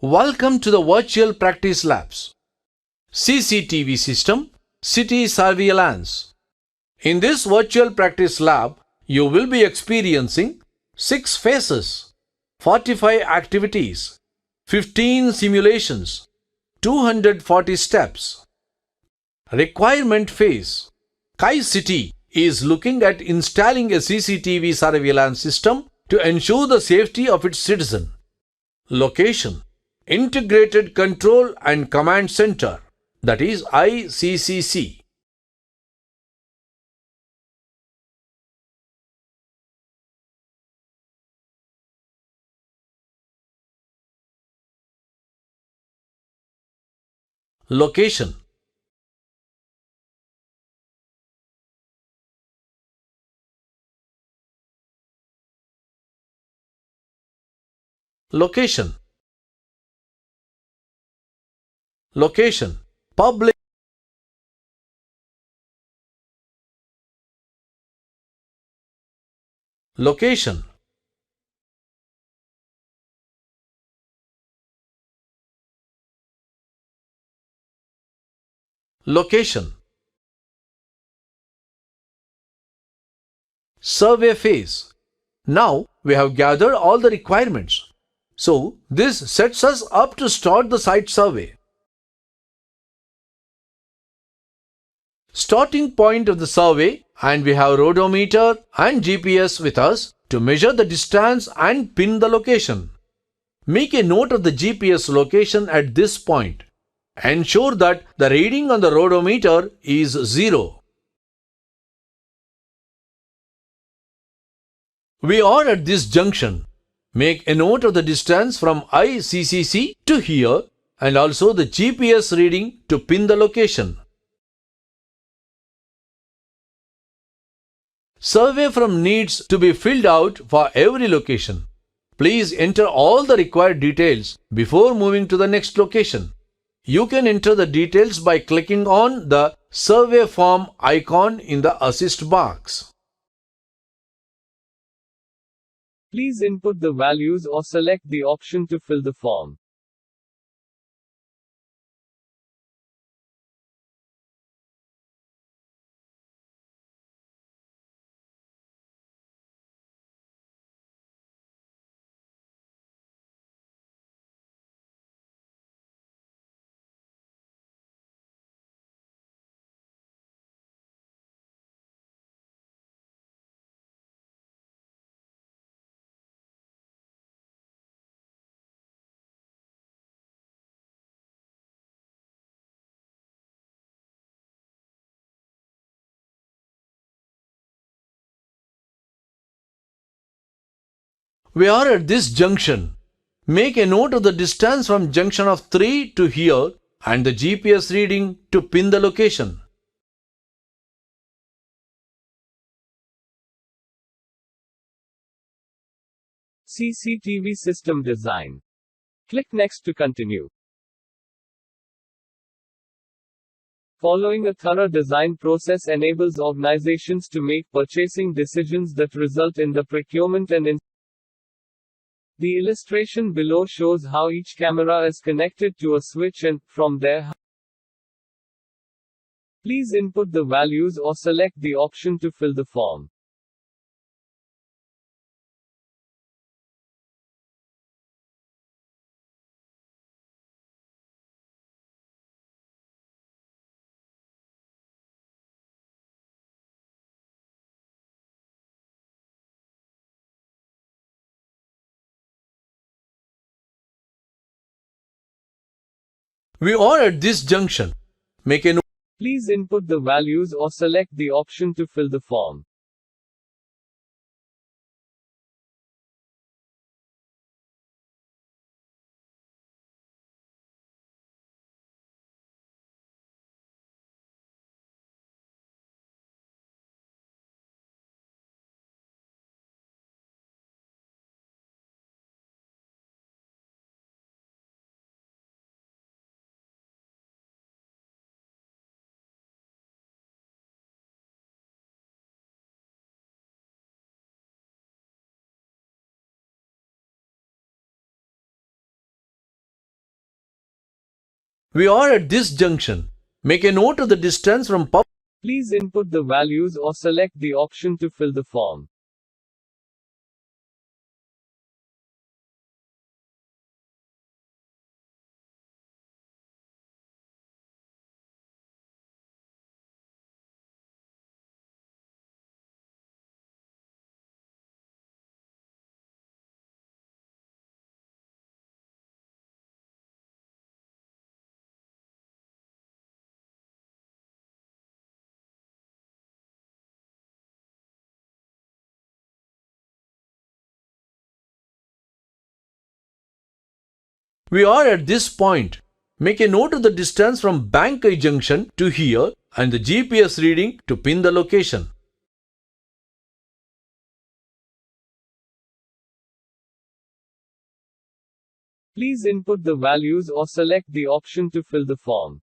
Welcome to the virtual practice labs. CCTV system, city surveillance. In this virtual practice lab, you will be experiencing 6 phases, 45 activities, 15 simulations, 240 steps. Requirement phase. Kai City is looking at installing a CCTV surveillance system to ensure the safety of its citizen. Location. Integrated Control and Command Center, that is ICCC. Location. Location. Location. Public. Location. Location. Survey phase. Now we have gathered all the requirements. So this sets us up to start the site survey. Starting point of the survey, and we have roadometer and GPS with us to measure the distance and pin the location. Make a note of the GPS location at this point. Ensure that the reading on the roadometer is 0. We are at this junction. Make a note of the distance from ICCC to here and also the GPS reading to pin the location. Survey form needs to be filled out for every location. Please enter all the required details before moving to the next location. You can enter the details by clicking on the survey form icon in the assist box. Please input the values or select the option to fill the form. We are at this junction. Make a note of the distance from junction of 3 to here and the GPS reading to pin the location. CCTV system design. Click Next to continue. Following a thorough design process enables organizations to make purchasing decisions that result in the procurement and The illustration below shows how each camera is connected to a switch and, from there, please input the values or select the option to fill the form. We are at this junction. Make a note. Please input the values or select the option to fill the form. We are at this junction. Make a note of the distance from pub. Please input the values or select the option to fill the form. We are at this point. Make a note of the distance from Bankai junction to here and the GPS reading to pin the location. Please input the values or select the option to fill the form.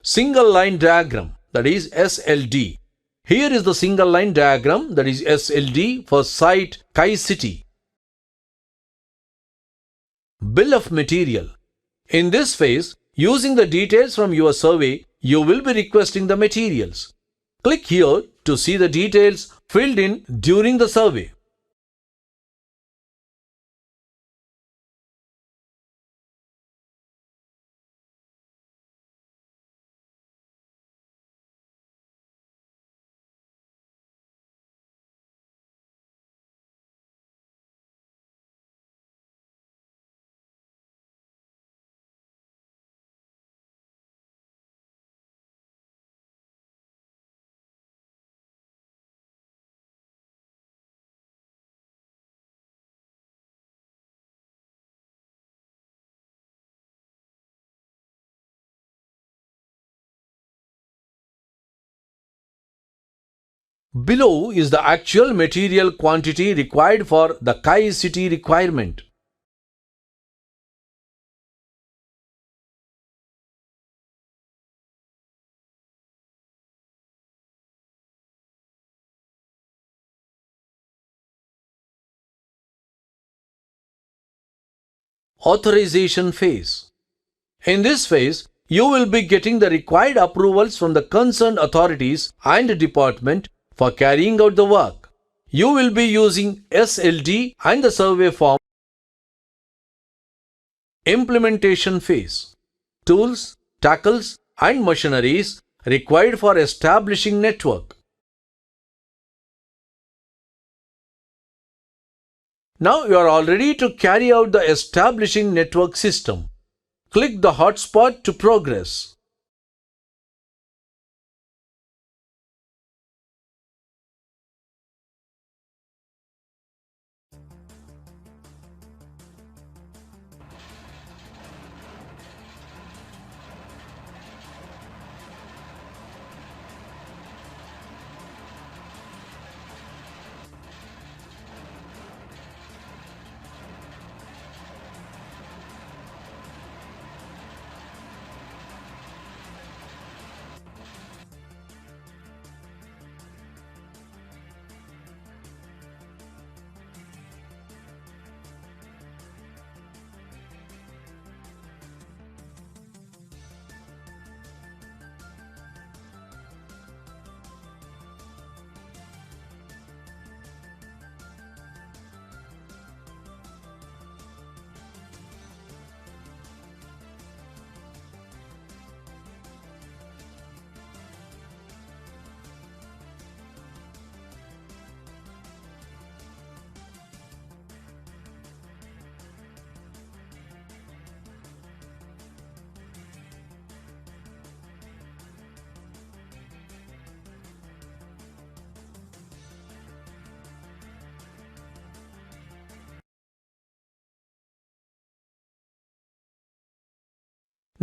Single line diagram, that is SLD. Here is the single line diagram, that is SLD, for site Kai City. Bill of material. In this phase, using the details from your survey, you will be requesting the materials. Click here to see the details filled in during the survey. Below is the actual material quantity required for the Kai City requirement. Authorization phase. In this phase, you will be getting the required approvals from the concerned authorities and department for carrying out the work. You will be using SLD and the survey form. Implementation phase. Tools, tackles and machineries required for establishing network. Now you are all ready to carry out the establishing network system. Click the hotspot to progress.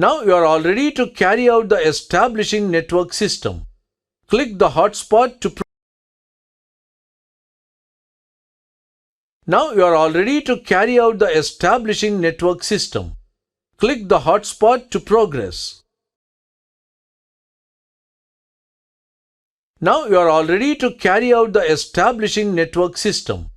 Now you are all ready to carry out the establishing network system. Click the hotspot to Now you are all ready to carry out the establishing network system. Click the hotspot to progress. Now you are all ready to carry out the establishing network system.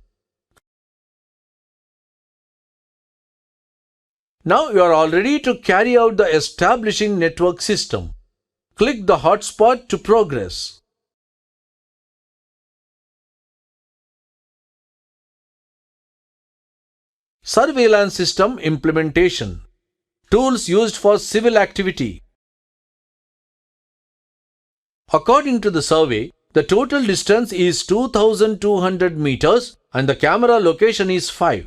Now you are all ready to carry out the establishing network system. Click the hotspot to progress. Surveillance system implementation. Tools used for civil activity. According to the survey, the total distance is 2200 meters and the camera location is 5.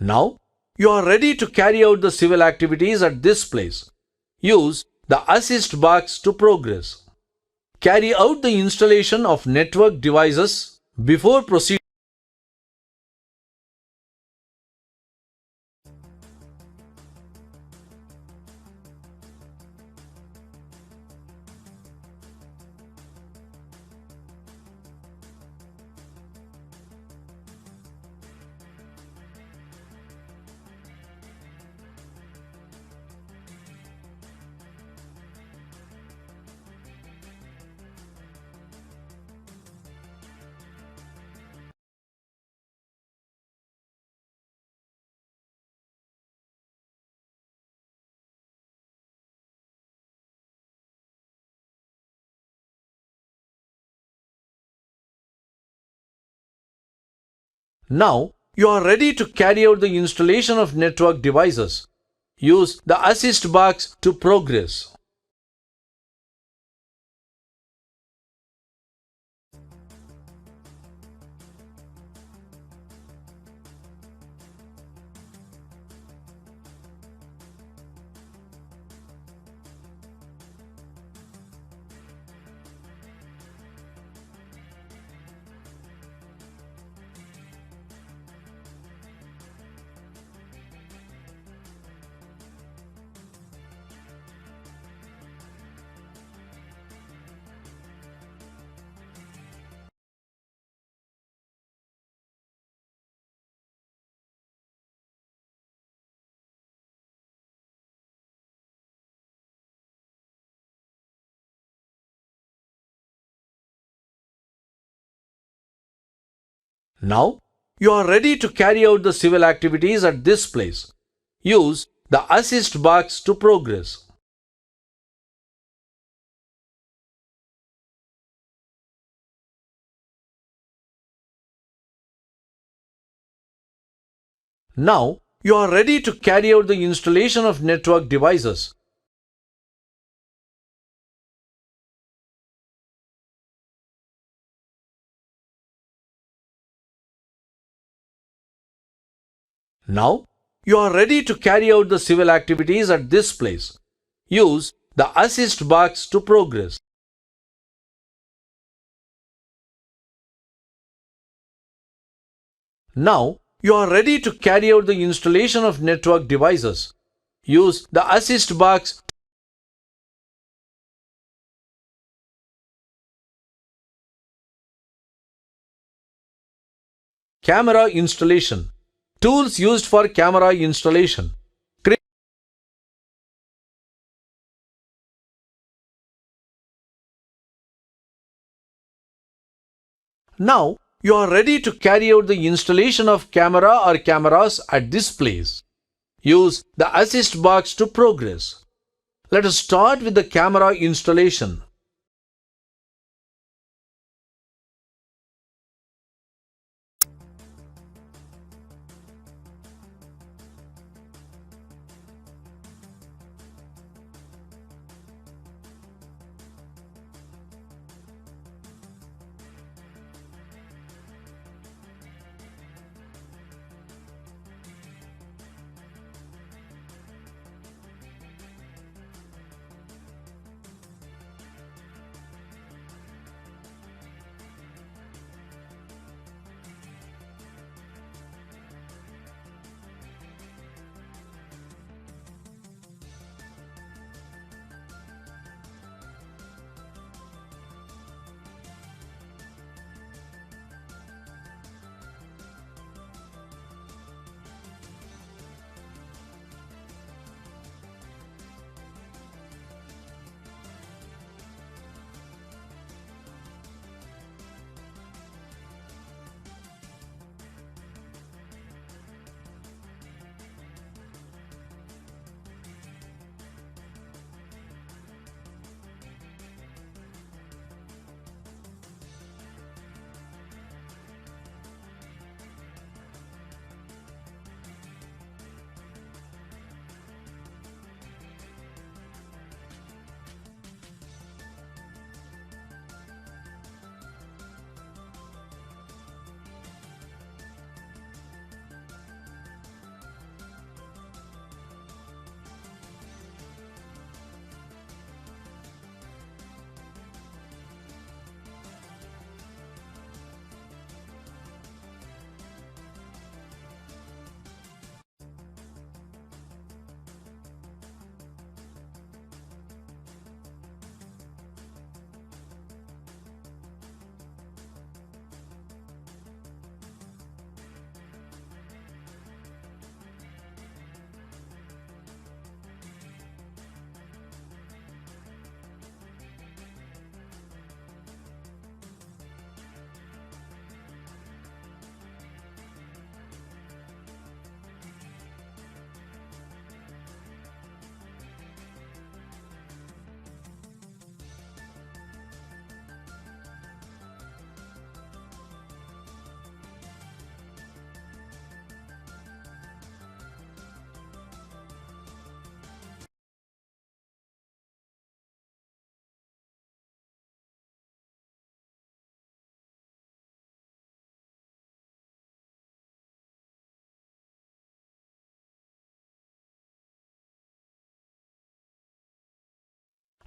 Now, you are ready to carry out the civil activities at this place. Use the assist box to progress. Carry out the installation of network devices before proceeding. Now, you are ready to carry out the installation of network devices. Use the assist box to progress. Now, you are ready to carry out the civil activities at this place. Use the assist box to progress. Now, you are ready to carry out the installation of network devices. Now, you are ready to carry out the civil activities at this place. Use the assist box to progress. Now, you are ready to carry out the installation of network devices. Use the assist box. Camera installation. Tools used for camera installation. Now, you are ready to carry out the installation of camera or cameras at this place. Use the assist box to progress. Let us start with the camera installation.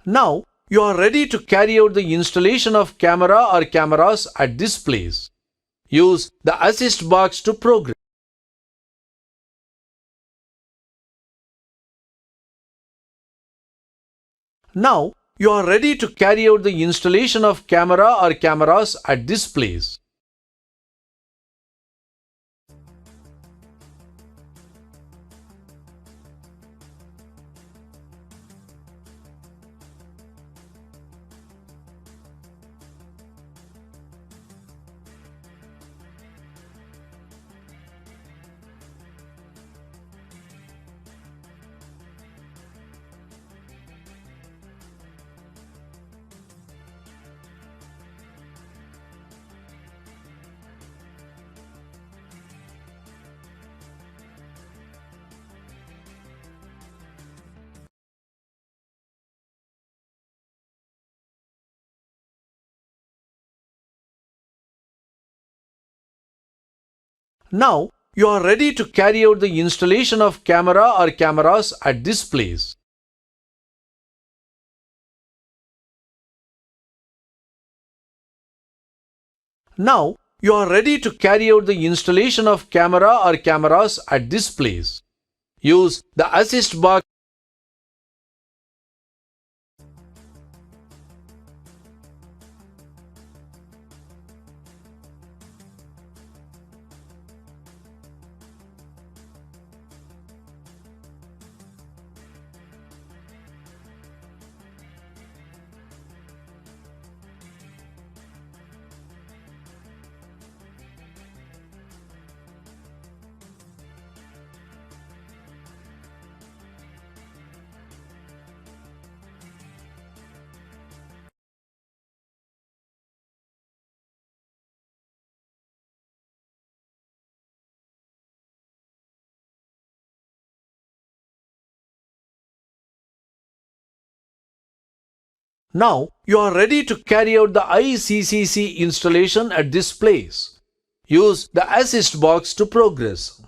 Now you are ready to carry out the installation of camera or cameras at this place. Use the assist box to progress. Now you are ready to carry out the installation of camera or cameras at this place. Now you are ready to carry out the installation of camera or cameras at this place. Now you are ready to carry out the installation of camera or cameras at this place. Use the assist box. Now you are ready to carry out the ICCC installation at this place. Use the assist box to progress.